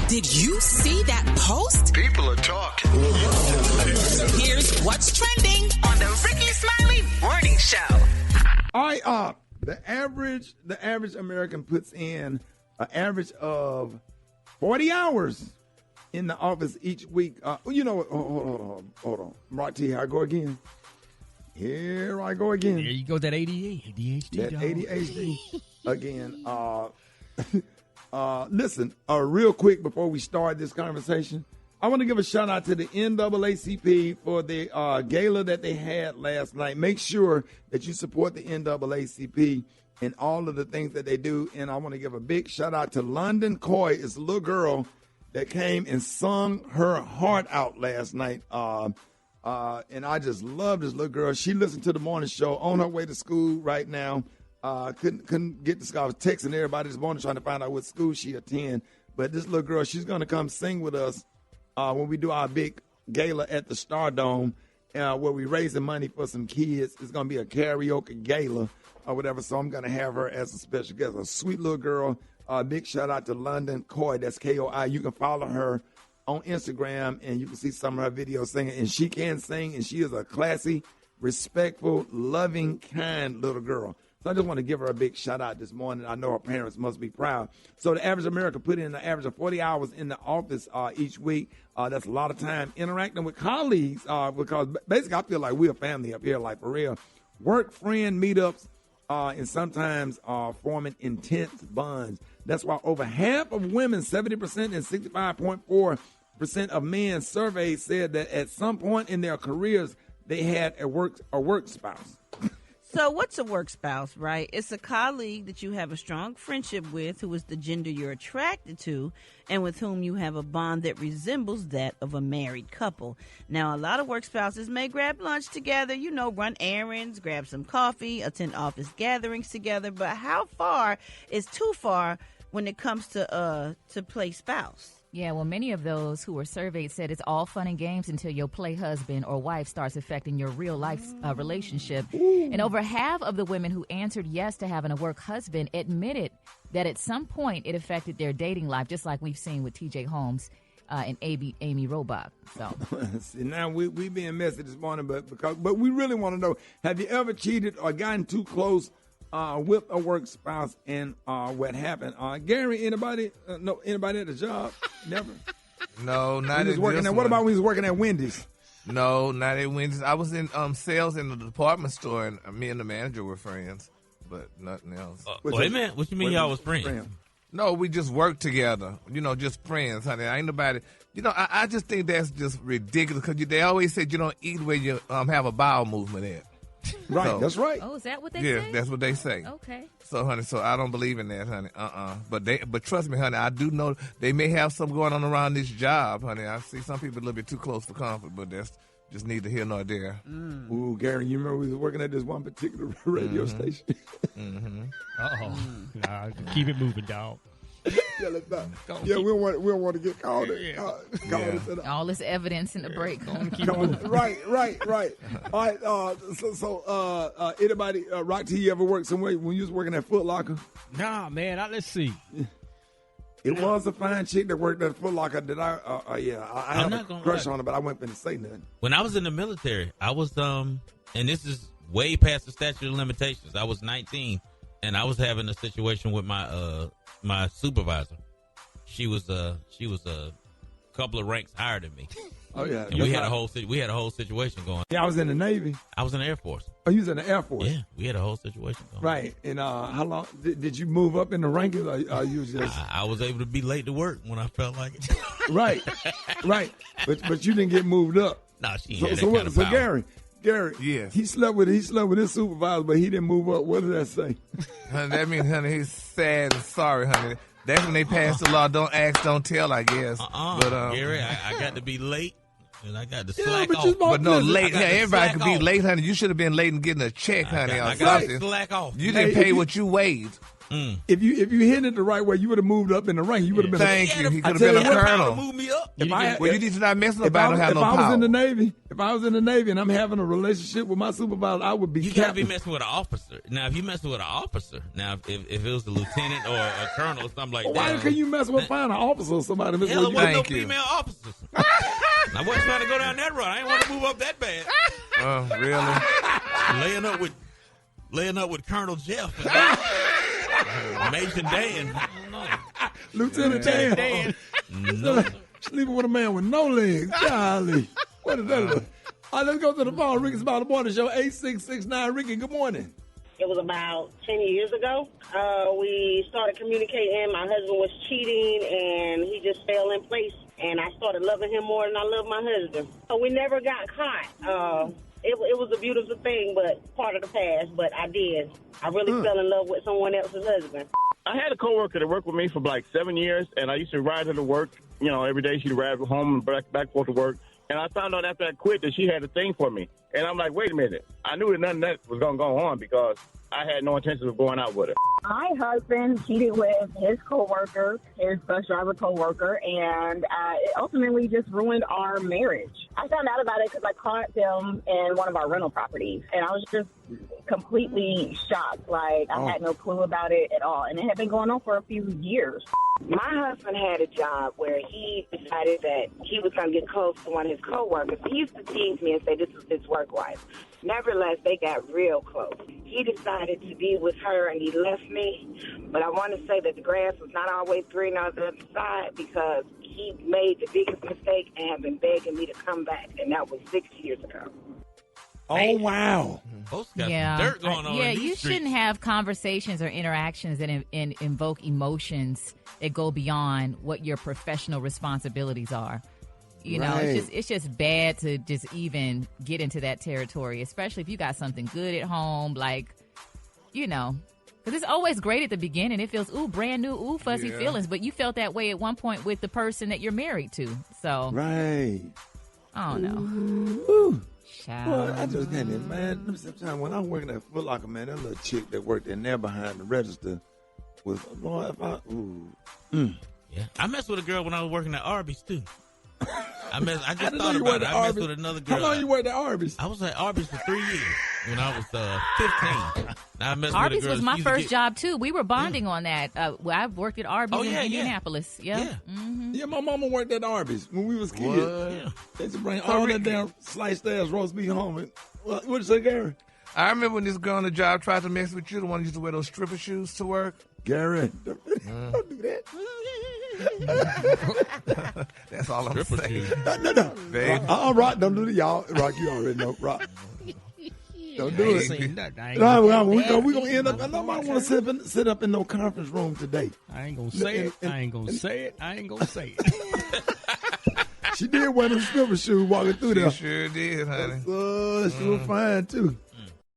Did you see that post? People are talking. Here's what's trending on the Rickey Smiley Morning Show. All right, the average American puts in an average of 40 hours in the office each week. Hold on. Right to here I go again. Here I go again. There you go, that ADHD. That dog. ADHD again. Listen, real quick before we start this conversation, I want to give a shout out to the NAACP for the gala that they had last night. Make sure that you support the NAACP and all of the things that they do. And I want to give a big shout out to London Coy. It's a little girl that came and sung her heart out last night. And I just love this little girl. She listened to the morning show on her way to school right now. Couldn't get to school. I was texting everybody this morning trying to find out what school she attend. But this little girl, she's going to come sing with us when we do our big gala at the Stardome, where we raising money for some kids. It's going to be a karaoke gala or whatever. So I'm going to have her as a special guest. A sweet little girl. Big shout out to London Coy. That's Koi. You can follow her on Instagram, and you can see some of her videos singing. And she can sing, and she is a classy, respectful, loving, kind little girl. So I just want to give her a big shout out this morning. I know her parents must be proud. So the average American put in an average of 40 hours in the office each week. That's a lot of time interacting with colleagues because basically I feel like we're a family up here, like for real. Work friend meetups and sometimes forming intense bonds. That's why over half of women, 70% and 65.4% of men surveyed said that at some point in their careers they had a work spouse. So what's a work spouse, right? It's a colleague that you have a strong friendship with who is the gender you're attracted to and with whom you have a bond that resembles that of a married couple. Now, a lot of work spouses may grab lunch together, run errands, grab some coffee, attend office gatherings together. But how far is too far when it comes to play spouse? Yeah, well, many of those who were surveyed said it's all fun and games until your play husband or wife starts affecting your real life relationship. Ooh. And over half of the women who answered yes to having a work husband admitted that at some point it affected their dating life, just like we've seen with TJ Holmes and Amy Robach. So see, now we being messy this morning, but we really want to know: have you ever cheated or gotten too close with a work spouse, and what happened? Gary, anybody at the job? Never. No, not at working at. What about when he was working at Wendy's? No, not at Wendy's. I was in sales in the department store, and me and the manager were friends, but nothing else. Wait a minute. What you mean y'all was friends? No, we just worked together. Just friends, honey. Ain't nobody. I just think that's just ridiculous because they always said you don't eat where you have a bowel movement at. Right, so, that's right. Oh, is that what they say? Yeah, that's what they say. Okay. So, honey, I don't believe in that, honey. But trust me, honey, I do know they may have something going on around this job, honey. I see some people a little bit too close for comfort, but that's just neither here nor there. Mm. Ooh, Gary, you remember we was working at this one particular radio station? Mm-hmm. Uh-oh. Nah, keep it moving, dog. Yeah, let's not. Yeah, we don't want to get called. All this evidence in the break. Right. All right. So, anybody, Rock, you ever worked somewhere when you was working at Foot Locker? Nah, man. Let's see. It was a fine chick that worked at Foot Locker. Did I? I have a crush on her, but I wasn't going to say nothing. When I was in the military, I was and this is way past the statute of limitations. I was 19, and I was having a situation with my supervisor. She was a couple of ranks higher than me. Oh yeah, and we had a whole situation going. Yeah, I was in the Navy. I was in the Air Force. Oh, you was in the Air Force? Yeah, we had a whole situation going. Right, and how long did you move up in the rankings? Or you just? I was able to be late to work when I felt like it. Right, but you didn't get moved up. No, she ain't had that kind of power. Gary, yes. He slept with his supervisor, but he didn't move up. What did that say? Honey, that means, honey, he's sad and sorry, honey. That's when they passed the law. Don't ask, don't tell, I guess. But Gary, I got to be late, and I got to slack off. But no, late. Yeah, everybody could be late, honey. You should have been late and getting a check, honey. I got to slack off. You didn't pay what you weighed. If you hit it the right way, you would have moved up in the rank. You would have been. Thank you. He I could have tell been you a what, colonel. Move me up. If I Well, you need to not mess with if nobody I who have no was power. in the Navy and I'm having a relationship with my supervisor, I would be You gotta be captain. messing with an officer. Now, if you messing with an officer, if it was a lieutenant or a colonel or something like Why that. can you mess with find an officer or somebody? Hell, there wasn't no Thank you. female officers. I wasn't trying to go down that road. I didn't want to move up that bad. Oh, really? laying up with Colonel Jeff and Major Dan. I don't know. Lieutenant Dan. No. Sleeping with a man with no legs. Golly. What is that? All right, let's go to the phone. Ricky's about the morning show. 8669. Ricky, good morning. It was about 10 years ago. We started communicating. My husband was cheating, and he just fell in place. And I started loving him more than I love my husband. So we never got caught. It was a beautiful thing, but part of the past. But I did. I really fell in love with someone else's husband. I had a coworker that worked with me for like 7 years, and I used to ride her to work. You know, every day she'd ride home and back forth to work. And I found out after I quit that she had a thing for me. And I'm like, wait a minute. I knew that nothing that was going to go on because I had no intention of going out with her. My husband cheated with his coworker, his bus driver coworker, and it ultimately just ruined our marriage. I found out about it because I caught them in one of our rental properties, and I was just completely shocked. Like, I had no clue about it at all, and it had been going on for a few years. My husband had a job where he decided that he was going to get close to one of his coworkers. He used to tease me and say this was his work wife. Nevertheless, they got real close. He decided to be with her, and he left me. But I want to say that the grass was not always green on the other side because he made the biggest mistake and have been begging me to come back, and that was 6 years ago. Oh, wow. Folks got some dirt going on. Yeah, in these you streets. shouldn't have conversations or interactions that invoke emotions that go beyond what your professional responsibilities are. You know, it's just bad to just even get into that territory, especially if you got something good at home, like, you know. Because it's always great at the beginning. It feels, brand new, fuzzy feelings. But you felt that way at one point with the person that you're married to. So, Right. I don't know. Ooh. Child. Well, I just can't imagine. Sometimes when I'm working at Foot Locker, man, that little chick that worked in there behind the register was, Lord, if I, Yeah, I messed with a girl when I was working at Arby's too. I just didn't know thought you about worked it. at I messed Arby's. with another girl. How long you worked at Arby's? I was at Arby's for 3 years when I was 15. I messed Arby's with a girl was my that used to first get- job, too. We were bonding on that. I've worked at Arby's in Indianapolis. Yeah. Yeah, my mama worked at Arby's when we was kids. Yeah. They used to bring all that damn sliced ass roast beef home. And, what'd you say, Gary? I remember when this girl on the job tried to mess with you, the one who used to wear those stripper shoes to work. Gary, don't do that. That's all I'm saying. No. Babe. Rock, don't do it. Y'all, Rock, you already know. Rock. Don't do it. Seen that. No, we're going to end up. Nobody want to sit up in no conference room today. I ain't gonna say it. I ain't gonna say it. I ain't gonna say it. She did wear them stripper shoes walking through She there. sure did, honey. She was fine, too.